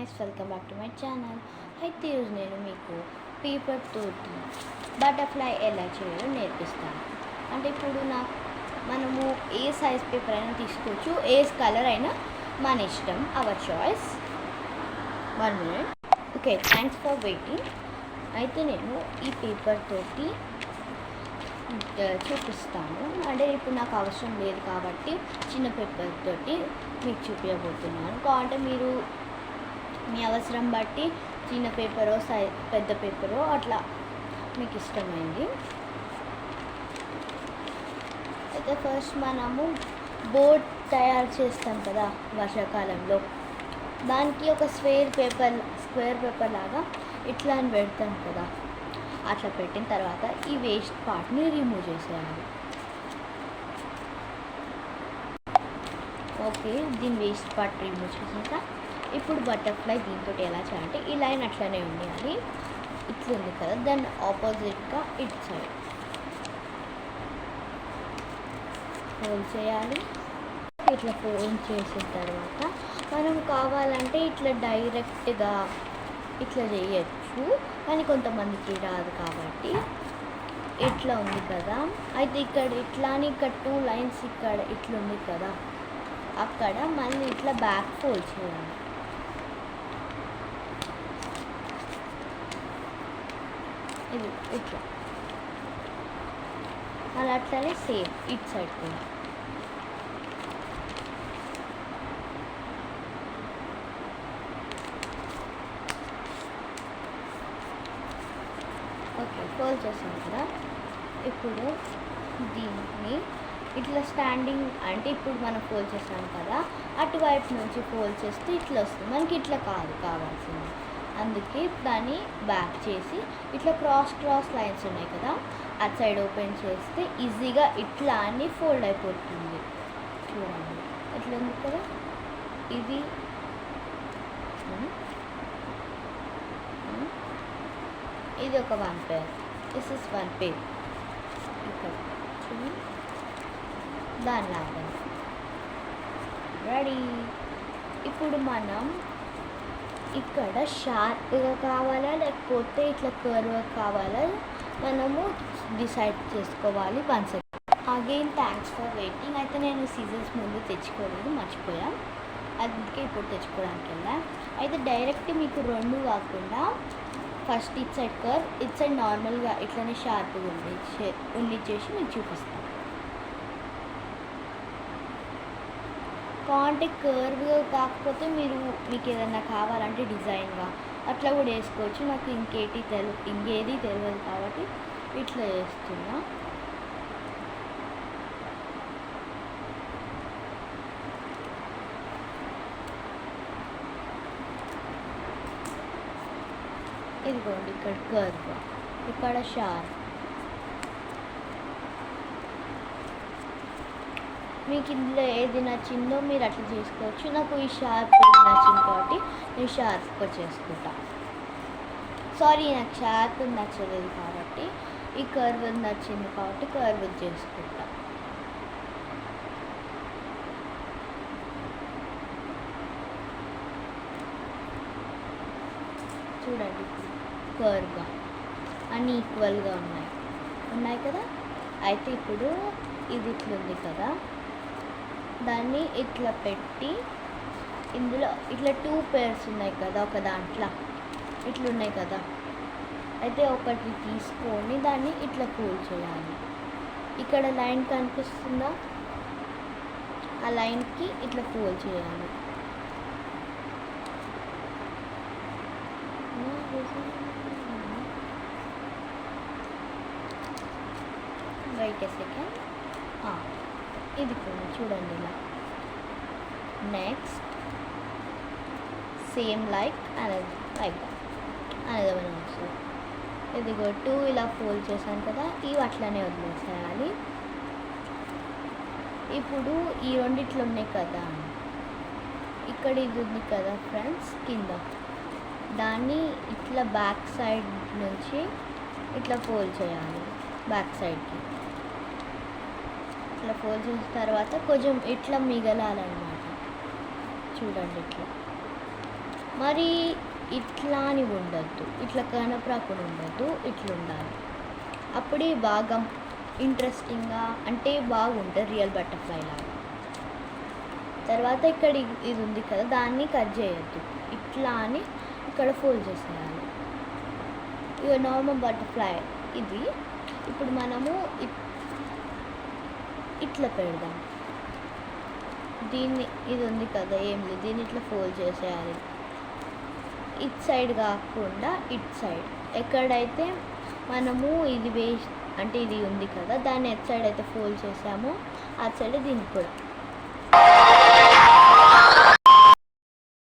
guys, welcome back to my channel. అయితే ఈరోజు నేను మీకు పేపర్ తోటి బటర్ఫ్లై ఎలా చేయాలో నేర్పిస్తాను. అంటే ఇప్పుడు మనము ఏ సైజ్ పేపర్ అయినా తీసుకోవచ్చు, ఏ కలర్ అయినా మన ఇష్టం, our choice. 1 minute. Okay, thanks for waiting. అయితే నేను ఈ పేపర్ తోటి చూపిస్తాను. అంటే ఇప్పుడు నాకు అవసరం లేదు కాబట్టి చిన్న పేపర్ తోటి మీకు చూపించబోతున్నాను. కావాలంటే మీరు మీ అవసరం బట్టి చిన్న పేపరో పెద్ద పేపరో అట్లా మీకు ఇష్టమైంది. అయితే ఫస్ట్ మనము బోర్డ్ తయారు చేస్తాం కదా వర్షాకాలంలో, దానికి ఒక స్క్వేర్ పేపర్ లాగా ఇట్లా అని పెడతాం కదా. అట్లా పెట్టిన తర్వాత ఈ వేస్ట్ పార్ట్ని రిమూవ్ చేసేయాలి. ఓకే, దీని వేస్ట్ పార్ట్ రిమూవ్ చేసాక ఇప్పుడు బటర్ఫ్లై దీంతో ఎలా చేయాలంటే ఈ లైన్ అట్లనే ఉండాలి. ఇట్లా ఉంది కదా, దాన్ని ఆపోజిట్గా ఇటు సైడ్ ఫోల్డ్ చేయాలి. ఇట్లా ఫోల్డ్ చేసిన తర్వాత మనం కావాలంటే ఇట్లా డైరెక్ట్గా ఇట్లా చేయొచ్చు, కానీ కొంతమందికి రాదు కాబట్టి ఇట్లా ఉంది కదా. అయితే ఇక్కడ ఇట్లా అని ఇక్కడ 2 లైన్స్ ఇక్కడ ఇట్లా ఉంది కదా, అక్కడ మళ్ళీ ఇట్లా బ్యాక్ ఫోల్డ్ చేయాలి. ఇది ఇట్లా అలా అట్లనే సేమ్ ఇటు సైడ్ కూడా. ఓకే, ఫోల్డ్ చేసాం కదా. ఇప్పుడు దీన్ని ఇట్లా స్టాండింగ్ అంటే ఇప్పుడు మనం ఫోల్డ్ చేసాం కదా, అటువైపు నుంచి ఫోల్డ్ చేస్తే ఇట్లా వస్తుంది. మనకి ఇట్లా కావాల్సింది, అందుకే దాన్ని బ్యాక్ చేసి ఇట్లా క్రాస్ లైన్స్ ఉన్నాయి కదా, అటు సైడ్ ఓపెన్ చేస్తే ఈజీగా ఇట్లా అని ఫోల్డ్ అయిపోతుంది. చూడండి ఇట్లా ఉంది కదా, ఇది ఇది ఒక 1 pair. This is 1 pair. ఇక్కడ చూడండి, దాని లాగా రెడీ. ఇప్పుడు మనం ఇక్కడ షార్ప్గా కావాలా లేకపోతే ఇట్లా కర్వ్ కావాలా మనము డిసైడ్ చేసుకోవాలి. 1 second. Again thanks for waiting. అయితే నేను సీజర్స్ ముందు తెచ్చుకోలేదు, మర్చిపోయా, అందుకే ఇప్పుడు తెచ్చుకోవడానికి వెళ్ళా. అయితే డైరెక్ట్ మీకు 2 కాకుండా first it side curve, it side నార్మల్గా ఇట్లనే షార్ప్గా ఉండిచ్చేసి మీకు చూపిస్తాను. కాంటే కర్వ్గా కాకపోతే మీకు ఏదైనా కావాలంటే డిజైన్గా అట్లా కూడా వేసుకోవచ్చు. నాకు ఇంకేది తెలియదు కాబట్టి ఇట్లా చేస్తున్నా. ఇదిగోండి, ఇక్కడ కర్వ్, ఇక్కడ షార్ప్. మీకు ఇందులో ఏది నచ్చిందో మీరు అట్లా చేసుకోవచ్చు. నాకు ఈ షార్ప్ నచ్చింది కాబట్టి నేను షార్ప్గా చేసుకుంటా. సారీ, నాకు షార్ప్ నచ్చలేదు కాబట్టి ఈ కర్వ్ నచ్చింది కాబట్టి కర్వ్ చేసుకుంటా. చూడండి, కర్వ్గా అన్నీ ఈక్వల్గా ఉన్నాయి కదా. అయితే ఇప్పుడు ఇది ఇట్లా ఉంది కదా, దాన్ని ఇట్లా పెట్టి ఇందులో ఇట్లా 2 pairs ఉన్నాయి కదా, ఒక దాంట్లో ఇట్లా ఉన్నాయి కదా. అయితే ఒకటి తీసుకొని దాన్ని ఇట్లా ఫోల్డ్ చేయాలి. ఇక్కడ లైన్ కనిపిస్తుందా, ఆ లైన్కి ఇట్లా ఫోల్డ్ చేయాలి. Wait a second. ఇది కూడా చూడండి ఇలా. Next same like another one also. ఇదిగో 2 ఇలా ఫోల్డ్ చేశాను కదా, ఇవి అట్లనే వదిలేసేయాలి. ఇప్పుడు ఈ 2 ఇట్లా ఉన్నాయి కదా, ఇక్కడ ఇది ఉంది కదా ఫ్రెండ్స్ కింద, దాన్ని ఇట్లా బ్యాక్ సైడ్ నుంచి ఇట్లా ఫోల్డ్ చేయాలి. బ్యాక్ సైడ్కి ఇట్లా ఫోల్డ్ చేసిన తర్వాత కొంచెం ఇట్లా మిగలాలన్నమాట. చూడండి ఇట్లా మరి ఇట్లా అని ఉండొద్దు, ఇట్లా కనపరాకుండా ఉండొద్దు, ఇట్లా ఉండాలి. అప్పుడే బాగా ఇంట్రెస్టింగ్గా అంటే బాగుంటుంది రియల్ బటర్ఫ్లై లాగా. తర్వాత ఇక్కడ ఇది ఉంది కదా, దాన్ని కట్ చేయొద్దు, ఇట్లా అని ఇక్కడ ఫోల్డ్ చేసేయాలి. ఇక నార్మల్ బటర్ఫ్లై ఇది. ఇప్పుడు మనము ఇట్లా పెడదాం. దీన్ని ఇది ఉంది కదా, ఏం లేదు, దీన్ని ఇట్లా ఫోల్డ్ చేసేయాలి. ఇట్ సైడ్ కాకుండా ఇట్ సైడ్, ఎక్కడైతే మనము ఇది అంటే ఇది ఉంది కదా, దాన్ని ఎట్ సైడ్ అయితే ఫోల్డ్ చేసామో ఆ సైడ్ దీనికి కూడా